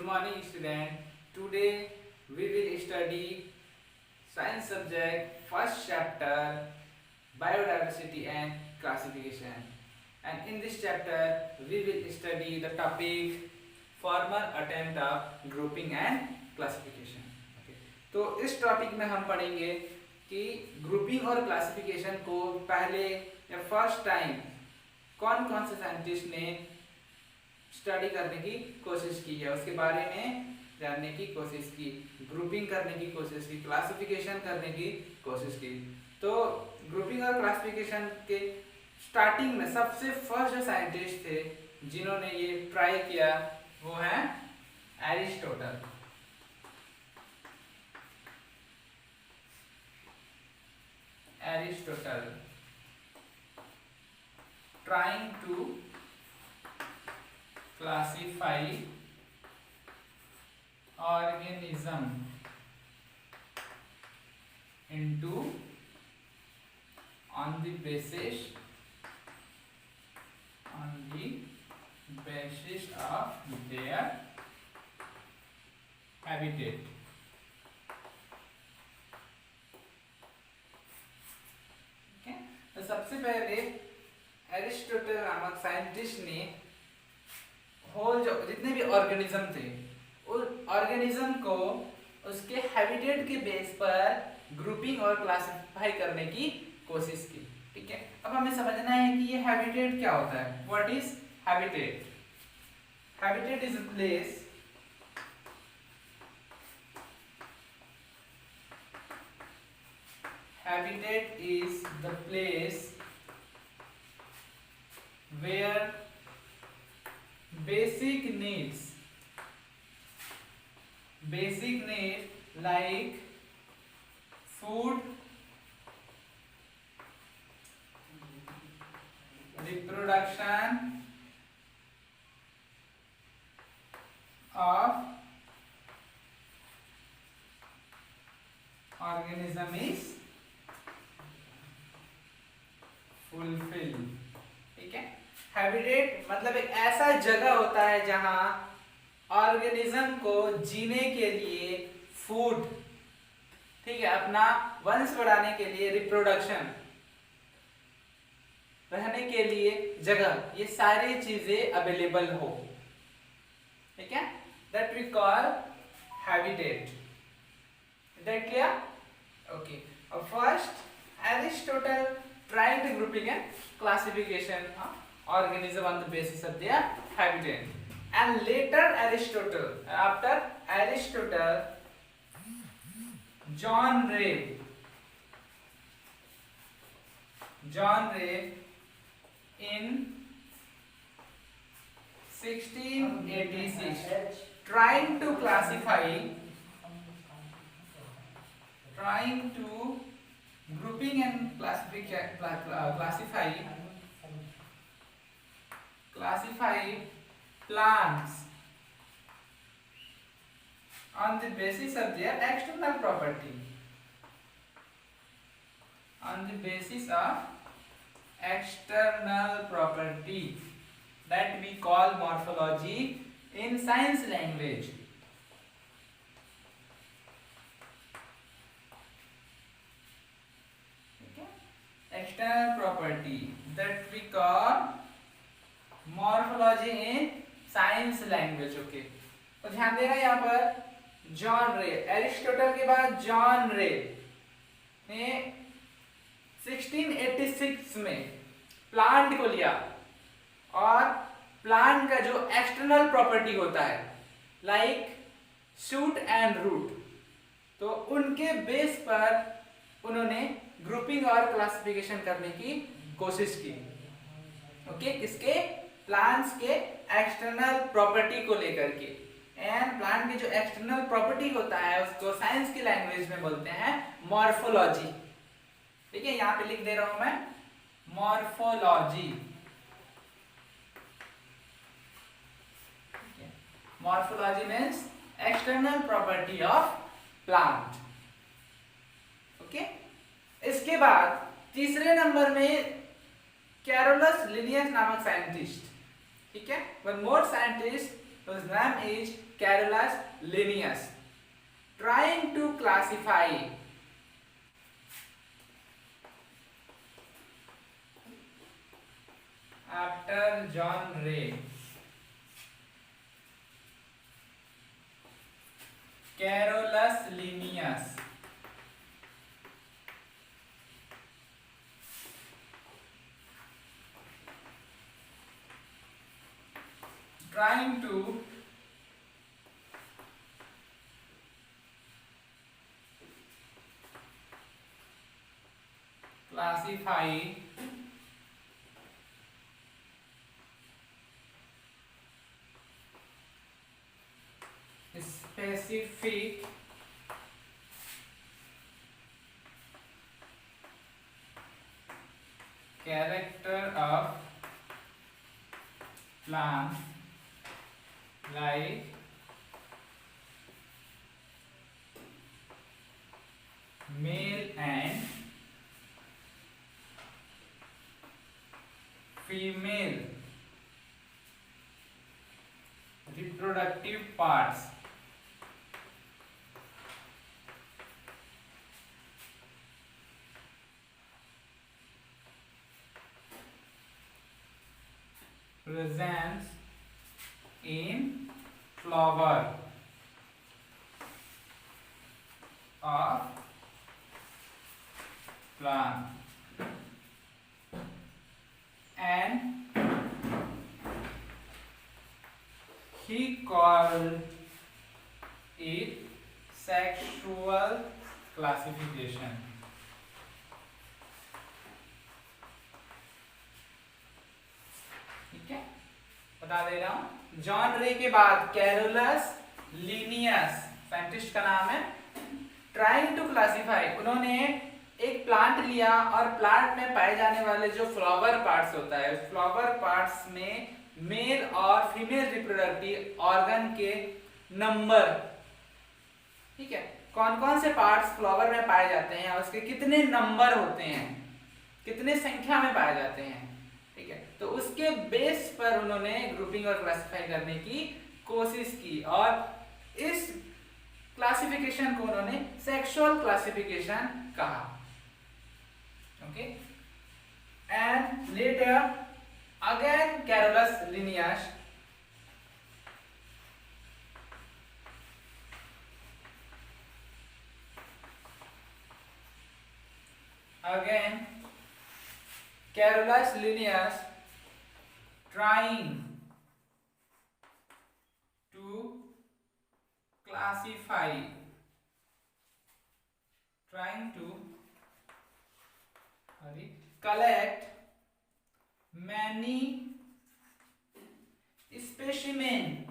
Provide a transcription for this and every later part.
Good morning student. Today we will study science subject first chapter biodiversity and classification. And in this chapter we will study the topic former attempt of grouping and classification. Okay. तो इस topic में हम पढ़ेंगे कि grouping और classification को पहले या फर्स्ट टाइम कौन कौन से साइंटिस्ट ने स्टडी करने की कोशिश की है, उसके बारे में जानने की कोशिश की, ग्रुपिंग करने की कोशिश की, क्लासिफिकेशन करने की कोशिश की। तो ग्रुपिंग और क्लासिफिकेशन के स्टार्टिंग में सबसे फर्स्ट जो साइंटिस्ट थे जिन्होंने ये ट्राई किया वो है Aristotle. Aristotle trying to classify organism into on the basis of their habitat। okay? तो सबसे पहले एरिस्टोटल नामक साइंटिस्ट ने होल जो जितने भी ऑर्गेनिज्म थे उस ऑर्गेनिज्म को उसके हैबिटेट के बेस पर ग्रुपिंग और क्लासिफाई करने की कोशिश की। ठीक है, अब हमें समझना है कि ये हैबिटेट क्या होता है। What is habitat? Habitat is a place habitat is the place where basic needs like food, reproduction of organism is fulfilled। ठीक है, हैबिटेट मतलब एक ऐसा जगह होता है जहां ऑर्गेनिज्म को जीने के लिए फूड, ठीक है, अपना वंश बढ़ाने के लिए रिप्रोडक्शन, रहने के लिए जगह, ये सारी चीजें अवेलेबल हो। ठीक है, that we call habitat. That clear? Okay, अब first Aristotle tried grouping and classification of organism on the basis of their habitat, and later after Aristotle, John Ray in 1686 trying to grouping and classify plants on the basis of their external property, that we call morphology in science language। External property that we call morphology in science language। Okay, तो ध्यान देना यहाँ पर John रे, Aristotle के बाद John रे ने 1686 में प्लांट को लिया और प्लांट का जो एक्सटर्नल प्रॉपर्टी होता है लाइक शूट एंड रूट, तो उनके बेस पर उन्होंने ग्रुपिंग और क्लासिफिकेशन करने की कोशिश की। ओके, किसके? प्लांट्स के एक्सटर्नल प्रॉपर्टी को लेकर के। एंड प्लांट के जो एक्सटर्नल प्रॉपर्टी होता है उसको साइंस की लैंग्वेज में बोलते हैं मॉर्फोलॉजी। ठीक है, यहाँ पे लिख दे रहा हूं मैं morphology. Morphology means external property of plant. Okay, इसके बाद तीसरे नंबर में कैरोलस लिनियस नामक साइंटिस्ट, ठीक है, one more scientist whose name is Carolus Linnaeus, trying to classify after John Ray. Carolus Linnaeus. Trying to classify specific character of plants like male and female reproductive parts. Presents in flower of plant, and he called it sexual classification. ठीक है, बता दे रहा हूं, John रे के बाद Carolus Linnaeus scientist का नाम है, ट्राइंग टू क्लासिफाई, उन्होंने एक प्लांट लिया और प्लांट में पाए जाने वाले जो फ्लावर पार्ट्स होता है, उस फ्लावर पार्ट्स में मेल और फीमेल रिप्रोडक्टिव ऑर्गन के नंबर, ठीक है, कौन कौन से पार्ट्स फ्लावर में पाए जाते हैं और उसके कितने नंबर होते हैं, कितने संख्या में पाए जाते हैं, ठीक है, तो उसके बेस पर उन्होंने ग्रुपिंग और क्लासिफाई करने की कोशिश की और इस क्लासिफिकेशन को उन्होंने सेक्सुअल क्लासिफिकेशन कहा. Okay, and later again Carolus Linnaeus trying to classify, trying to collect many specimen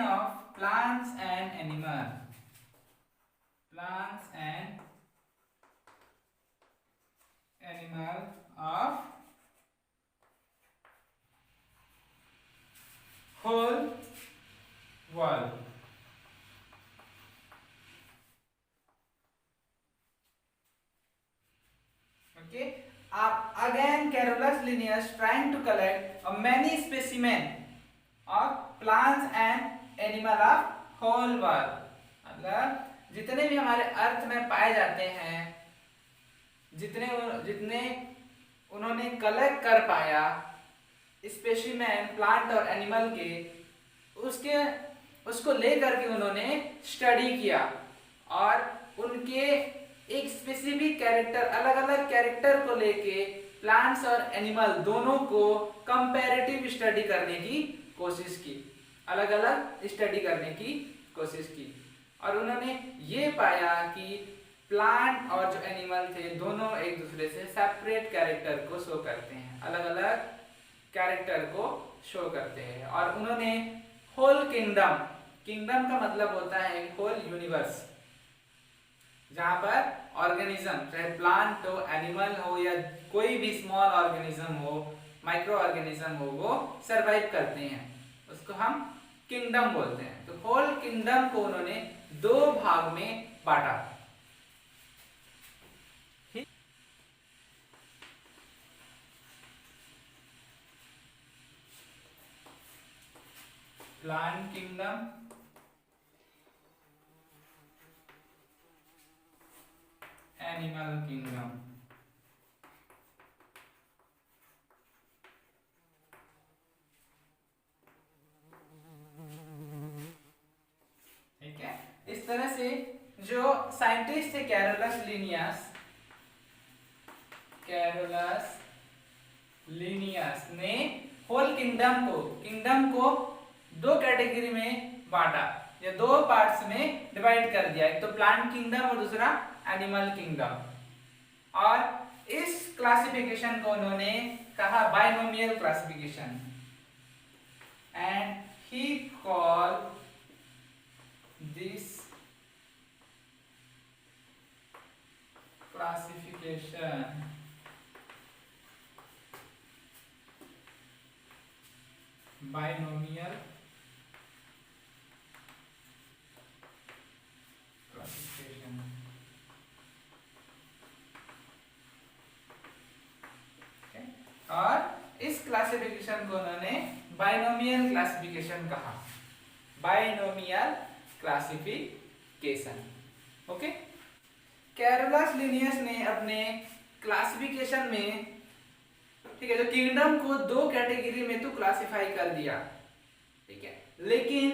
of plants and animals of whole world. Okay, again Carolus Linnaeus trying to collect a many specimen of plants and animal of whole world. मतलब जितने भी हमारे अर्थ में पाए जाते हैं, जितने उन्होंने कलेक्ट कर पाया स्पेसिमेन प्लांट और एनिमल के, उसको लेकर के उन्होंने स्टडी किया और उनके एक स्पेसिफिक कैरेक्टर, अलग अलग कैरेक्टर को लेके प्लांट्स और एनिमल दोनों को कंपैरेटिव स्टडी करने की कोशिश की, अलग अलग स्टडी करने की कोशिश की और उन्होंने ये पाया कि प्लांट और जो एनिमल थे दोनों एक दूसरे से सेपरेट कैरेक्टर को शो करते हैं, अलग अलग कैरेक्टर को शो करते हैं. और उन्होंने होल किंगडम का मतलब होता है होल यूनिवर्स, जहां पर ऑर्गेनिज्म चाहे प्लांट हो, एनिमल हो या कोई भी स्मॉल ऑर्गेनिज्म हो, माइक्रो ऑर्गेनिज्म हो, वो सरवाइव करते हैं, उसको हम किंगडम बोलते हैं. तो होल किंगडम को उन्होंने दो भाग में बांटा. Plant kingdom, animal kingdom. ठीक है, इस तरह से जो साइंटिस्ट थे कैरोलस लिनियस ने होल किंगडम को दो कैटेगरी में बांटा या दो पार्ट्स में डिवाइड कर दिया, एक तो प्लांट किंगडम और दूसरा एनिमल किंगडम। और इस क्लासिफिकेशन को उन्होंने कहा binomial classification, and he call this classification binomial classification. और इस क्लासिफिकेशन को उन्होंने बाइनोमियल क्लासिफिकेशन कहा, binomial classification. Okay, Carolus Linnaeus ने अपने क्लासिफिकेशन में, ठीक है, जो किंगडम को दो कैटेगरी में तो क्लासिफाई कर दिया, ठीक है, लेकिन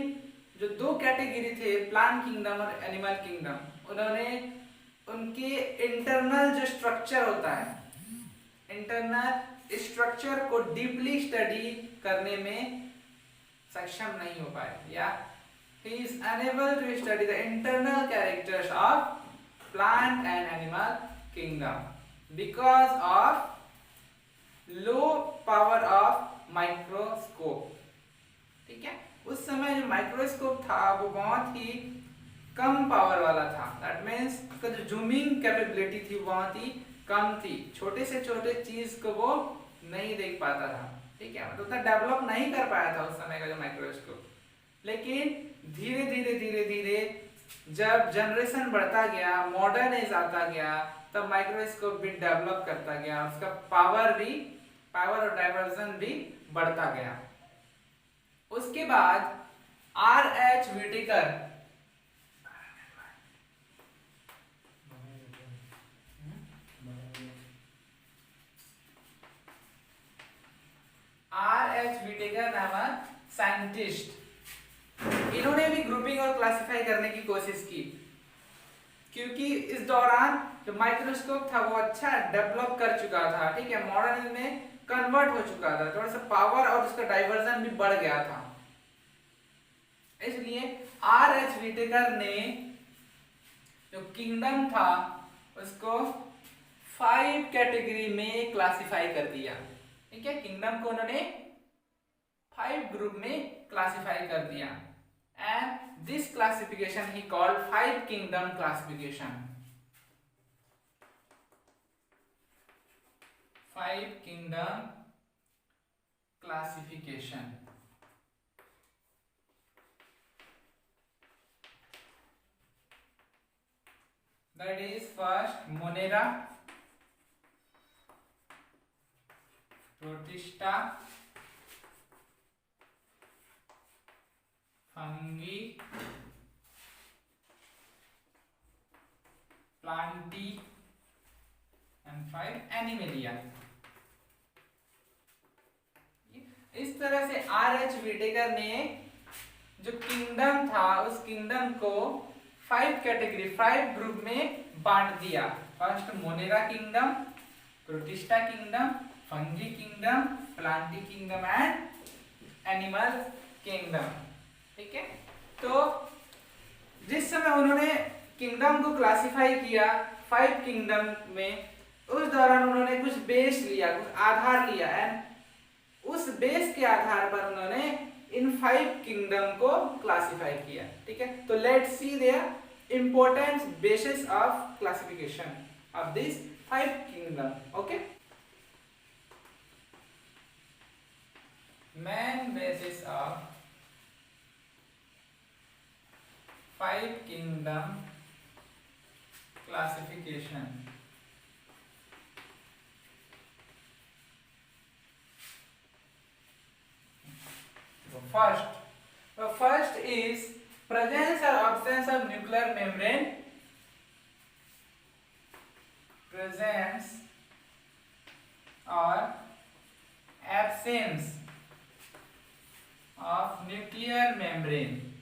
जो दो कैटेगरी थे प्लांट किंगडम और एनिमल किंगडम, उन्होंने उनके इंटरनल जो स्ट्रक्चर होता है, इंटरनल स्ट्रक्चर को डीपली स्टडी करने में सक्षम नहीं हो पाए, या he is unable to study the internal characters of plant and animal kingdom because of low power of microscope। ठीक है, उस समय जो माइक्रोस्कोप था वो बहुत ही कम पावर वाला था, दैट मीन्स उसका जो जूमिंग कैपेबिलिटी थी बहुत ही कम थी, छोटे से छोटे चीज को वो नहीं देख पाता था। ठीक है, मतलब उतना डेवलप नहीं कर पाया था उस समय का जो माइक्रोस्कोप। लेकिन धीरे धीरे जब जनरेशन बढ़ता गया, मॉडर्न एज आता गया, तब माइक्रोस्कोप भी डेवलप करता गया, उसका पावर और डाइवर्जन भी बढ़ता गया। उसके बाद R.H. व्हिटेकर, नामक साइंटिस्ट, इन्होंने भी ग्रुपिंग और क्लासिफाई करने की कोशिश की, क्योंकि इस दौरान जो माइक्रोस्कोप था वो अच्छा डेवलप कर चुका था, ठीक है, मॉडर्न में कन्वर्ट हो चुका था, थोड़ा सा पावर और उसका डाइवर्जन भी बढ़ गया था। इसलिए R.H. व्हिटेकर ने जो किंगडम था उसको 5 कैटेगरी में क्लासिफाई कर दिया। ठीक है, किंगडम को उन्होंने 5 ग्रुप में क्लासिफाई कर दिया, and this classification he called 5 kingdom classification. 5 kingdom classification. That is first Monera, Protista, Fungi, Plantae, and 5 Animalia। इस तरह से R.H. व्हिटेकर ने जो किंगडम था उस किंगडम को 5 कैटेगरी, 5 ग्रुप में बांट दिया। First Monera kingdom, protista kingdom, fungi kingdom, Plantae kingdom and animal kingdom. ठीक है, तो जिस समय उन्होंने किंगडम को क्लासिफाई किया 5 किंगडम में, उस दौरान उन्होंने कुछ बेस लिया, कुछ आधार लिया, एंड उस बेस के आधार पर उन्होंने इन 5 किंगडम को क्लासिफाई किया। ठीक है, तो let's see there important basis of classification of this 5 kingdom. Okay, main basis of 5 kingdom classification। तो first is presence or absence of nuclear membrane. Presence or absence of nuclear membrane.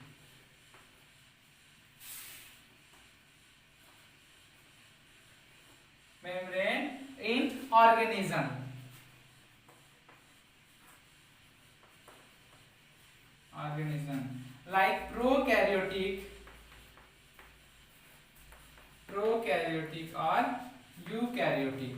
Membrane in organism. Like prokaryotic or eukaryotic.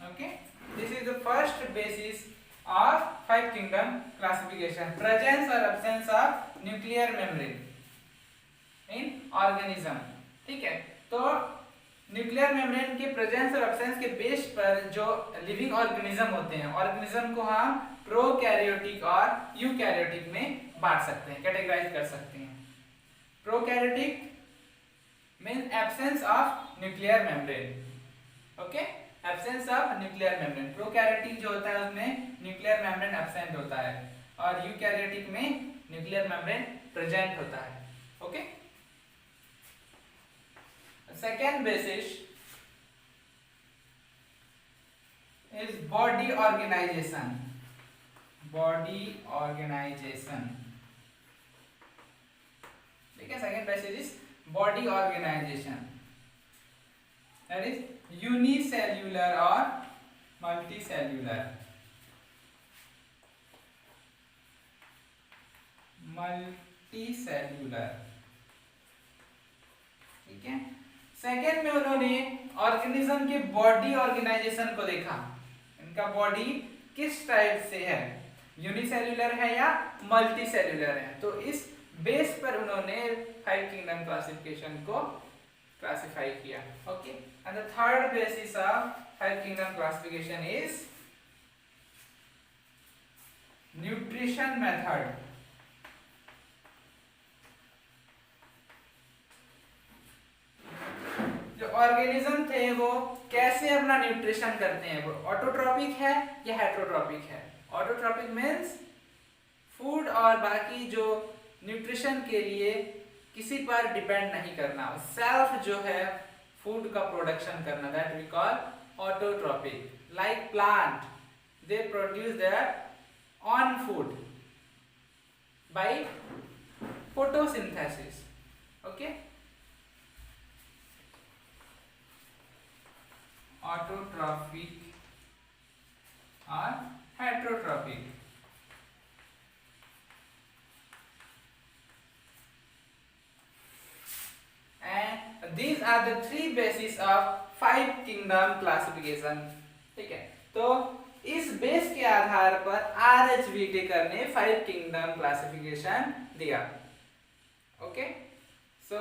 Okay, this is the first basis of five kingdom classification. Presence or absence of nuclear membrane in organism. ठीक है, तो nuclear membrane के presence और absence के base पर जो living organism होते हैं, ऑर्गेनिज्म को हम प्रोकैरियोटिक और यूकैरियोटिक में बांट सकते हैं, कैटेगराइज कर सकते हैं. Prokaryotic means absence of nuclear membrane. Okay, absence of nuclear membrane. Prokaryotic जो होता है उसमें न्यूक्लियर मेम्ब्रेन एब्सेंट होता है और यूकैरियोटिक में न्यूक्लियर मेम्ब्रेन प्रेजेंट होता है. Okay, second basis is body organization. ठीक है, second basis is body organization, that is unicellular or multicellular. ठीक है, सेकेंड में उन्होंने ऑर्गेनिज्म के बॉडी ऑर्गेनाइजेशन को देखा. इनका बॉडी किस टाइप से है, यूनिसेल्युलर है या मल्टीसेल्युलर है. तो इस बेस पर उन्होंने फाइव किंगडम क्लासिफिकेशन को क्लासिफाई किया. Okay, and the third basis of five kingdom classification is nutrition method. जो ऑर्गेनिज्म थे वो कैसे अपना न्यूट्रिशन करते हैं, वो ऑटोट्रॉपिक है या हेटेरोट्रॉपिक है. ऑटोट्रॉपिक मींस फूड और बाकी जो न्यूट्रिशन के लिए किसी पर डिपेंड नहीं करना, सेल्फ जो है फूड का प्रोडक्शन करना, that we call autotrophic. Like plant, they produce their own food by photosynthesis. Okay, autotrophic और heterotrophic. And these are the three bases of five kingdom classification. ठीक है, तो इस बेस के आधार पर RH व्हिटेकर ने फाइव किंगडम क्लासिफिकेशन दिया. Okay, सो